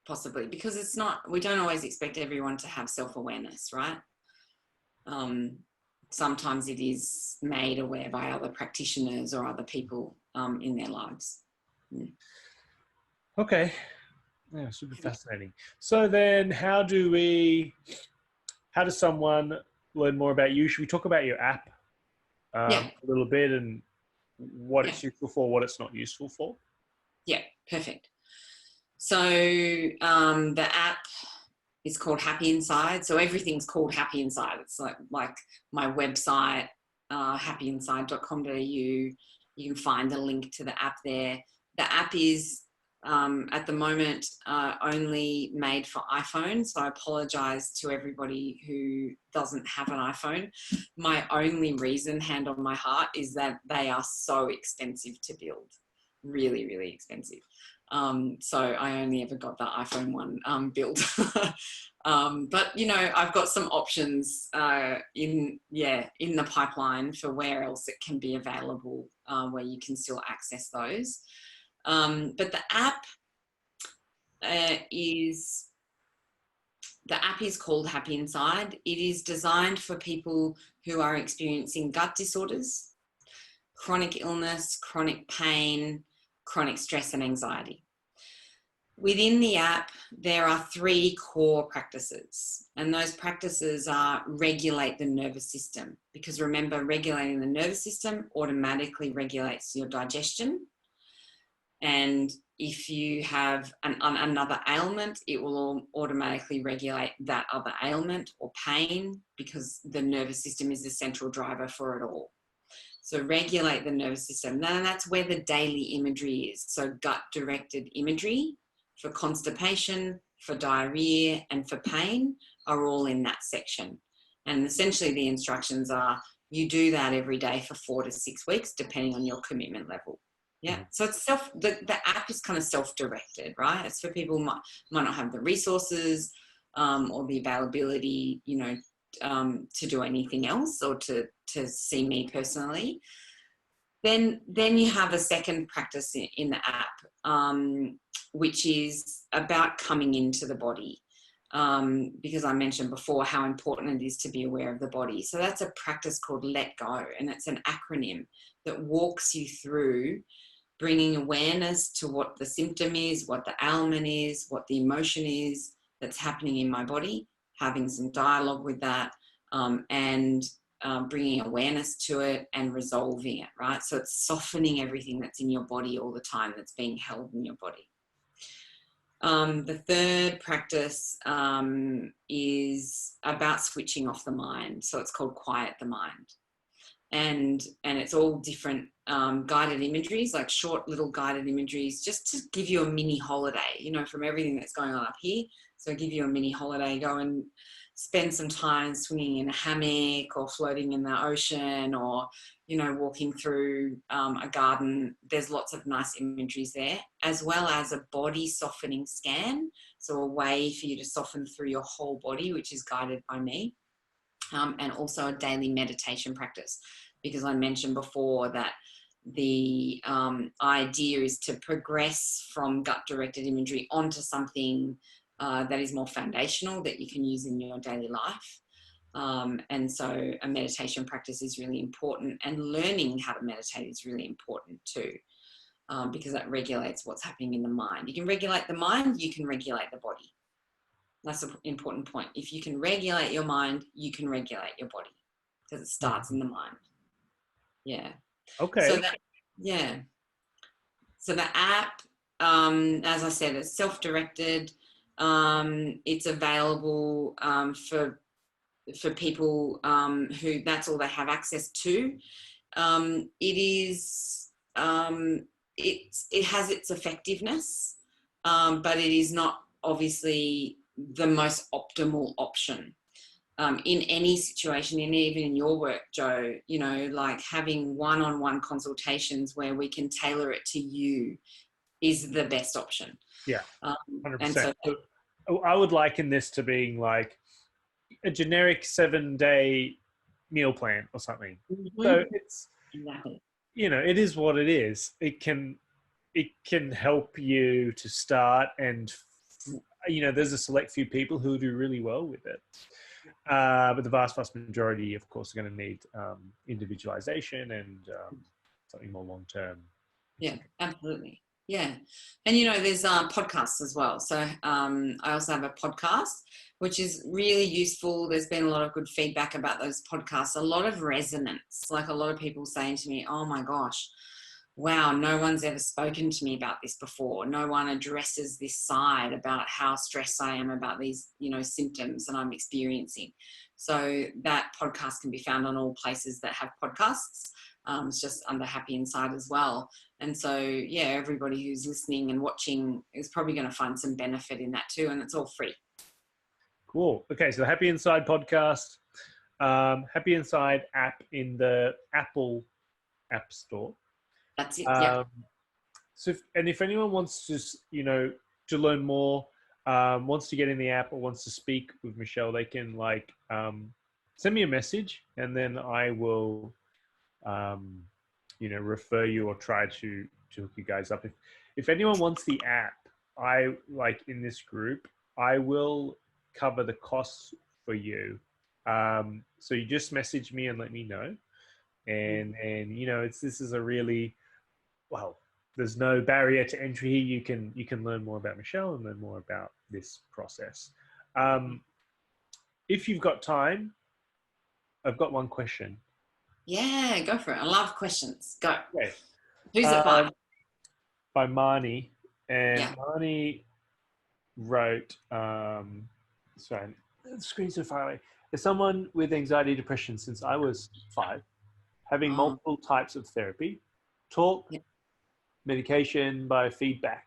S2: possibly. Because we don't always expect everyone to have self-awareness, right? Sometimes it is made aware by other practitioners or other people in their lives. Mm.
S3: Okay. Yeah, super fascinating. So then how does someone learn more about you? Should we talk about your app a little bit and what it's useful for, what it's not useful for?
S2: Yeah, perfect. So the app is called Happy Inside. So everything's called Happy Inside. It's like my website, happyinside.com.au. You can find a link to the app there. The app is at the moment only made for iPhone. So I apologize to everybody who doesn't have an iPhone. My only reason, hand on my heart, is that they are so expensive to build. Really, really expensive. So I only ever got the iPhone one built. But you know, I've got some options in the pipeline for where else it can be available, where you can still access those. But the app is called Happy Inside. It is designed for people who are experiencing gut disorders, chronic illness, chronic pain, chronic stress and anxiety. Within the app, there are 3 core practices, and those practices are regulate the nervous system, because remember, regulating the nervous system automatically regulates your digestion. And if you have another ailment, it will automatically regulate that other ailment or pain, because the nervous system is the central driver for it all. So regulate the nervous system. Now that's where the daily imagery is. So gut-directed imagery for constipation, for diarrhea, and for pain are all in that section. And essentially the instructions are, you do that every day for 4 to 6 weeks, depending on your commitment level. Yeah. So it's the app is kind of self-directed, right? It's for people who might not have the resources or the availability, you know, to do anything else, or to see me personally. Then you have a second practice in the app, which is about coming into the body, because I mentioned before how important it is to be aware of the body. So that's a practice called Let Go, and it's an acronym that walks you through bringing awareness to what the symptom is, what the ailment is, what the emotion is that's happening in my body, having some dialogue with that, and bringing awareness to it and resolving it, right? So it's softening everything that's in your body all the time, that's being held in your body. The third practice is about switching off the mind. So it's called Quiet the Mind. And it's all different guided imageries, like short little guided imageries, just to give you a mini holiday, you know, from everything that's going on up here. So give you a mini holiday, go and spend some time swinging in a hammock or floating in the ocean, or, you know, walking through a garden. There's lots of nice imageries there, as well as a body softening scan. So a way for you to soften through your whole body, which is guided by me. And also a daily meditation practice, because I mentioned before that the idea is to progress from gut-directed imagery onto something that is more foundational that you can use in your daily life. And so a meditation practice is really important, and learning how to meditate is really important too, because that regulates what's happening in the mind. You can regulate the mind, you can regulate the body. That's an important point. If you can regulate your mind, you can regulate your body, because it starts in the mind. Yeah.
S3: Okay.
S2: So that, yeah. So the app, as I said, it's self-directed. It's available for people who that's all they have access to. It has its effectiveness, but it is not obviously the most optimal option in any situation, and even in your work, Joe. You know, like having one-on-one consultations where we can tailor it to you is the best option.
S3: Yeah, 100%.
S2: And so
S3: I would liken this to being like a generic 7-day meal plan or something.
S2: Mm-hmm.
S3: So it's,
S2: exactly.
S3: you know, it is what it is. It can help you to start, and you know, there's a select few people who do really well with it. But the vast majority, of course, are going to need individualization and something more long term.
S2: Yeah, absolutely. Yeah. And, you know, there's podcasts as well. So I also have a podcast, which is really useful. There's been a lot of good feedback about those podcasts, a lot of resonance, like a lot of people saying to me, oh my gosh, wow, no one's ever spoken to me about this before. No one addresses this side about how stressed I am about these, you know, symptoms that I'm experiencing. So that podcast can be found on all places that have podcasts. It's just under Happy Inside as well. And so, yeah, everybody who's listening and watching is probably going to find some benefit in that too. And it's all free.
S3: Cool. Okay. So the Happy Inside podcast, Happy Inside app in the Apple App Store.
S2: That's it. Yeah.
S3: So, if anyone wants to, you know, to learn more, wants to get in the app or wants to speak with Michelle, they can send me a message, and then I will, you know, refer you or try to hook you guys up. If anyone wants the app, I like in this group, I will cover the costs for you. So you just message me and let me know, and you know, this is a really, well, there's no barrier to entry here. You can learn more about Michelle and learn more about this process. If you've got time, I've got one question.
S2: Yeah, go for it. I love questions. Go.
S3: Okay.
S2: Who's it by?
S3: By Marnie. And
S2: Yeah.
S3: Marnie wrote, sorry, the screen's so far away. As someone with anxiety, depression since I was 5, having multiple types of therapy, talk,
S2: Yeah.
S3: medication, biofeedback,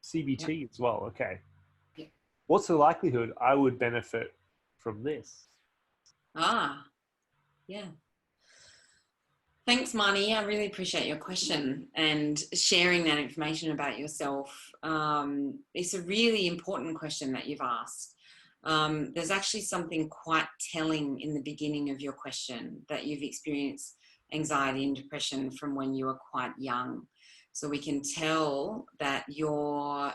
S3: CBT as well. Okay.
S2: Yeah.
S3: What's the likelihood I would benefit from this?
S2: Yeah. Thanks, Marnie. I really appreciate your question and sharing that information about yourself. It's a really important question that you've asked. There's actually something quite telling in the beginning of your question, that you've experienced anxiety and depression from when you were quite young. So we can tell that your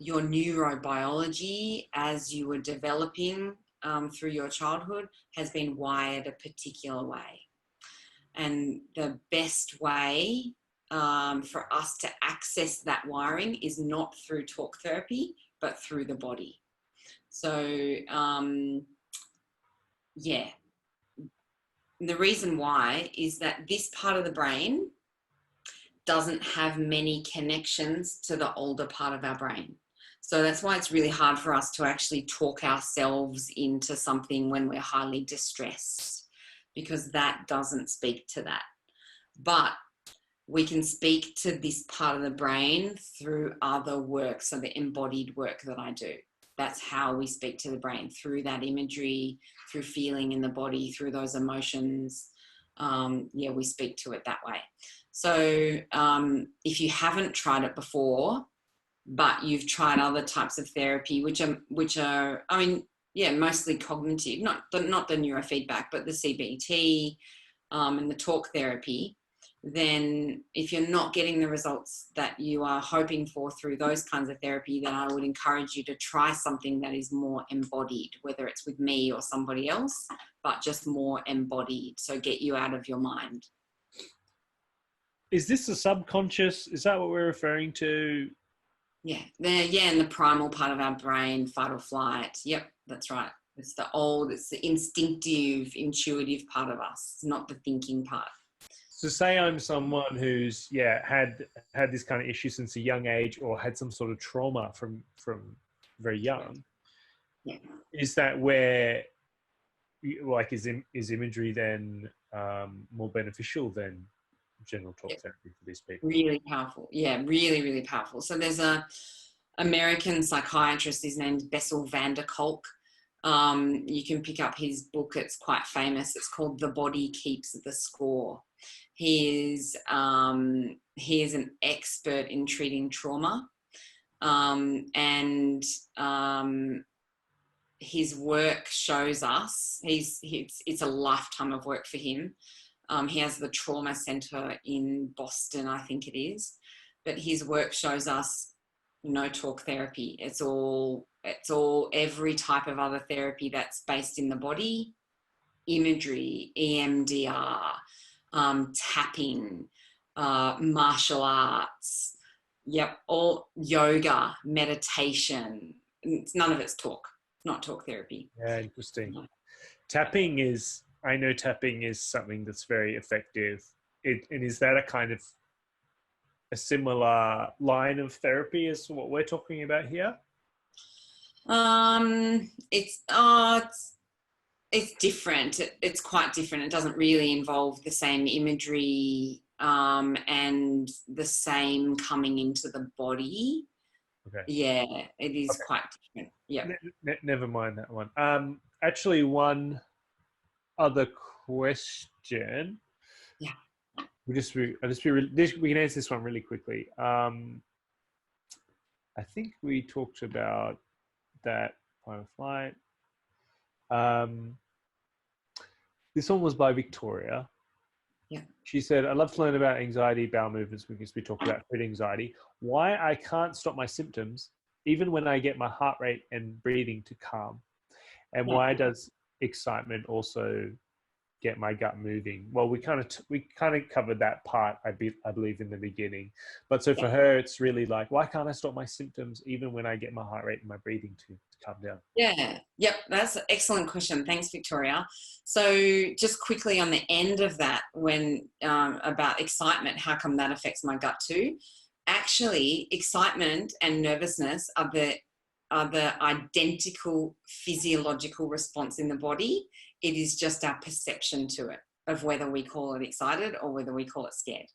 S2: neurobiology, as you were developing through your childhood, has been wired a particular way. And the best way for us to access that wiring is not through talk therapy, but through the body. So, yeah. The reason why is that this part of the brain doesn't have many connections to the older part of our brain. So that's why it's really hard for us to actually talk ourselves into something when we're highly distressed, because that doesn't speak to that. But we can speak to this part of the brain through other work, so the embodied work that I do. That's how we speak to the brain, through that imagery, through feeling in the body, through those emotions. Yeah, we speak to it that way. So if you haven't tried it before, but you've tried other types of therapy, which are, I mean, yeah, mostly cognitive, not the neurofeedback, but the CBT and the talk therapy, then if you're not getting the results that you are hoping for through those kinds of therapy, then I would encourage you to try something that is more embodied, whether it's with me or somebody else, but just more embodied. So get you out of your mind.
S3: Is this the subconscious? Is that what we're referring to?
S2: Yeah, and the primal part of our brain, fight or flight. Yep, that's right. It's the instinctive, intuitive part of us, not the thinking part.
S3: So say I'm someone who's had this kind of issue since a young age, or had some sort of trauma from very young.
S2: Yeah.
S3: Is that where, like, is imagery then more beneficial than general talk therapy for these people?
S2: Really powerful. Yeah, really, really powerful. So there's a American psychiatrist, his name's Bessel van der Kolk. You can pick up his book, it's quite famous. It's called The Body Keeps the Score. He is an expert in treating trauma. And his work shows us, it's a lifetime of work for him. He has the trauma center in Boston, I think it is, but his work shows us no talk therapy. It's all every type of other therapy that's based in the body, imagery, EMDR, tapping, martial arts, all yoga, meditation. None of it's talk, not talk therapy.
S3: Yeah, interesting.
S2: No.
S3: Tapping is something that's very effective. And is that a kind of a similar line of therapy as what we're talking about here?
S2: It's different. It's quite different. It doesn't really involve the same imagery and the same coming into the body.
S3: Okay.
S2: Yeah, it is quite different. Yeah.
S3: Never mind that one. Actually, one other question.
S2: Yeah.
S3: We can answer this one really quickly. I think we talked about that fight or flight. This one was by Victoria.
S2: Yeah.
S3: She said, I'd love to learn about anxiety, bowel movements, because we talked about food anxiety. Why I can't stop my symptoms, even when I get my heart rate and breathing to calm. And why does excitement also get my gut moving? Well, we kind of covered that part, I believe, in the beginning. But so for her, it's really like, why can't I stop my symptoms even when I get my heart rate and my breathing to calm down?
S2: Yeah. Yep. That's an excellent question. Thanks, Victoria. So just quickly on the end of that, when about excitement, how come that affects my gut too? Actually, excitement and nervousness are the identical physiological response in the body. It is just our perception to it of whether we call it excited or whether we call it scared.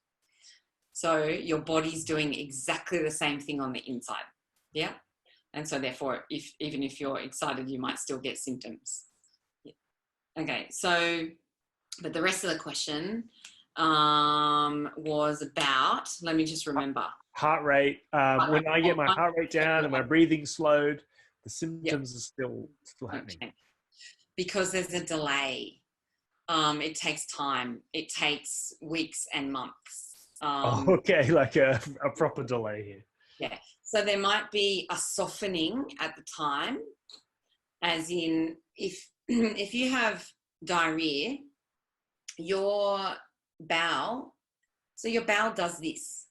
S2: So your body's doing exactly the same thing on the inside. Yeah. And so therefore, even if you're excited, you might still get symptoms. Yeah. Okay. So, but the rest of the question was about, let me just remember.
S3: Heart rate. When I get my heart rate down and my breathing slowed, the symptoms are still happening.
S2: Okay. Because there's a delay. It takes time. It takes weeks and months.
S3: Okay, like a proper delay here.
S2: Yeah. So there might be a softening at the time, as in if you have diarrhea, your bowel does this.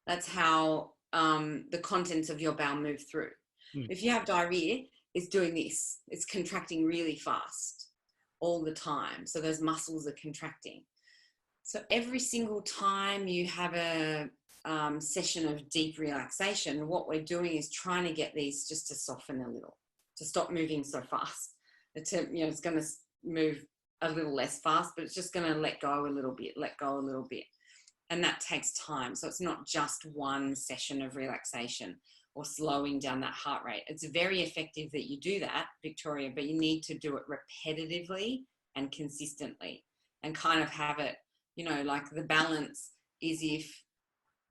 S2: That's how the contents of your bowel move through. If you have diarrhea, it's doing this. It's contracting really fast all the time. So those muscles are contracting. So every single time you have a session of deep relaxation, what we're doing is trying to get these just to soften a little, to stop moving so fast. It's going to move a little less fast, but it's just going to let go a little bit. and that takes time. So it's not just one session of relaxation or slowing down that heart rate. It's very effective that you do that, Victoria, but you need to do it repetitively and consistently, and kind of have it, you know, like the balance is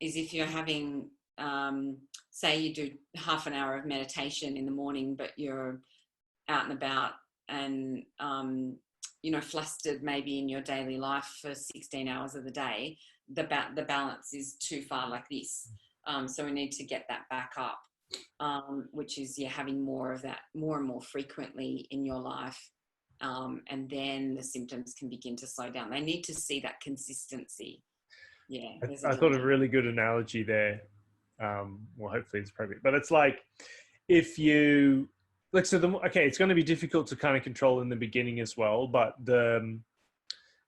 S2: if you're having, say you do half an hour of meditation in the morning, but you're out and about and, you know, flustered maybe in your daily life for 16 hours of the day, the balance is too far like this. So we need to get that back up, which is you're having more of that more and more frequently in your life. And then the symptoms can begin to slow down. They need to see that consistency. Yeah.
S3: I thought of a really good analogy there. Well, hopefully it's appropriate, but it's like if you like, so it's going to be difficult to kind of control in the beginning as well, but the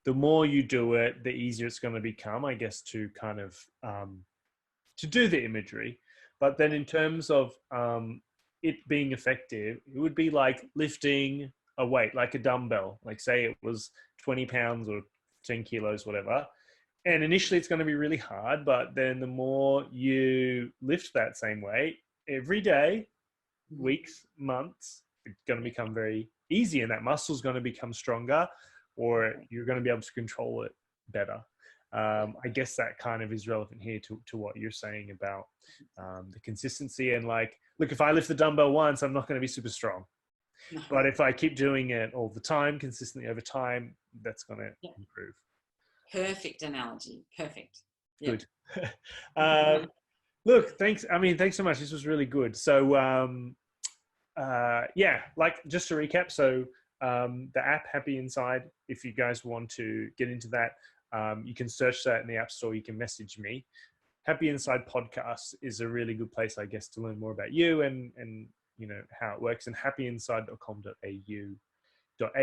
S3: more you do it, the easier it's going to become, I guess, to kind of to do the imagery. But then in terms of it being effective, it would be like lifting a weight, like a dumbbell, like say it was 20 pounds or 10 kilos, whatever. And initially it's going to be really hard, but then the more you lift that same weight every day, weeks, months, it's going to become very easy, and that muscle's going to become stronger, or you're going to be able to control it better. I guess that kind of is relevant here to what you're saying about the consistency. And like, look, if I lift the dumbbell once, I'm not going to be super strong.
S2: No.
S3: But if I keep doing it all the time, consistently over time, that's going to improve.
S2: Perfect analogy. Perfect.
S3: Good. Look, thanks. I mean, thanks so much. This was really good. So, yeah, like just to recap. So, the app Happy Inside, if you guys want to get into that, you can search that in the App Store. You can message me. Happy Inside Podcast is a really good place, I guess, to learn more about you and you know how it works. And happyinside.com.au.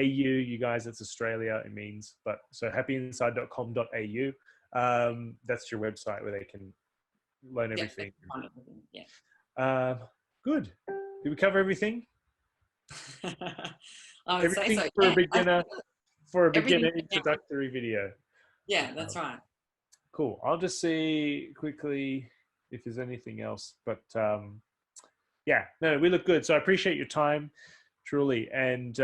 S3: You guys, that's Australia, it means. But so happyinside.com.au. That's your website where they can learn everything.
S2: Yeah.
S3: Good. Did we cover everything?
S2: I would
S3: Everything
S2: say so.
S3: for
S2: Yeah.
S3: a beginner,
S2: Everything
S3: introductory video.
S2: Yeah, that's right.
S3: Cool. I'll just see quickly if there's anything else, but yeah, no, we look good. So I appreciate your time, truly, and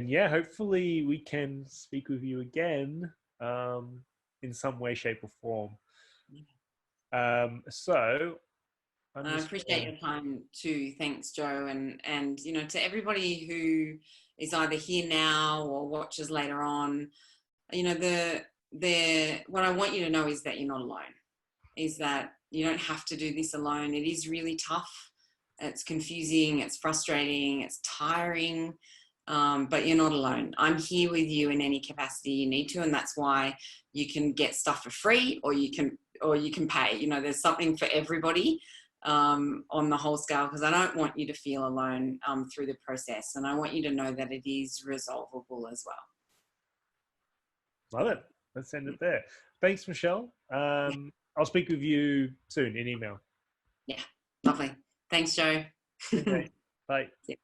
S3: yeah, hopefully we can speak with you again in some way, shape, or form. So
S2: I appreciate your time too. Thanks, Joe, and you know, to everybody who is either here now or watches later on, you know, what I want you to know is that you're not alone. Is that you don't have to do this alone. It is really tough. It's confusing. It's frustrating. It's tiring. But you're not alone. I'm here with you in any capacity you need to, and that's why you can get stuff for free, or you can pay. You know, there's something for everybody on the whole scale, because I don't want you to feel alone through the process, and I want you to know that it is resolvable as well.
S3: Love it. Let's end it there. Thanks, Michelle. I'll speak with you soon in email.
S2: Yeah, lovely. Thanks, Joe.
S3: Okay. Bye.
S2: Yeah.